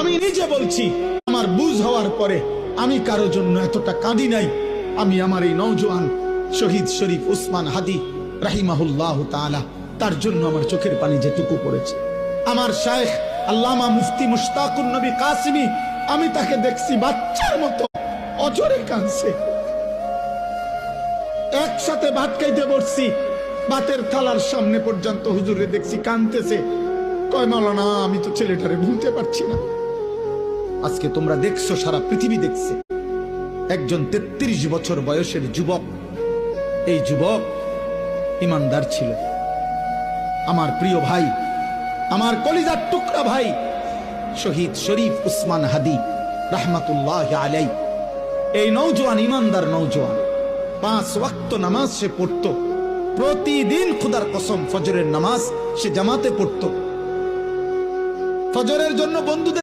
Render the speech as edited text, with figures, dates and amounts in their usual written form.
আমি নিজে বলছি, আমার বুঝ হওয়ার পরে আমি কারো জন্য এতটা কাঁদি নাই। আমি আমার এই নওজোয়ান শহীদ শরীফ উসমান হাদি রাহিমাহুল্লাহ তাআলা, তার জন্য আমার চোখের পানি যেটুকু পড়েছে। আমার শায়েখ আল্লামা মুফতি মুশতাকুন নবী কাসিমি, আমি তাকে দেখছি বাচ্চার মতো অজরে কাঁদছে। একসাথে ভাত খাইতে বসছি, ভাতের থালার সামনে পর্যন্ত হুজুরে দেখছি কাঁদতেছে। কয় মাওলানা, আমি তো ছেলেটারে ভুলতে পারছি না। আজকে তোমরা দেখছো, সারা পৃথিবী দেখছে, একজন 33 বছর বয়সের যুবক। এই যুবক ইমানদার ছিল। আমার প্রিয় ভাই, আমার কলিজার টুকরা ভাই শহীদ শরীফ উসমান হাদি রাহমাতুল্লাহ আলাই, এই নওজোয়ান ইমানদার নওজোয়ান 5 ওয়াক্ত নামাজ সে পড়তো প্রতিদিন। খোদার কসম, ফজরের নামাজ সে জামাতে পড়তো। ফজরের জন্য বন্ধুদের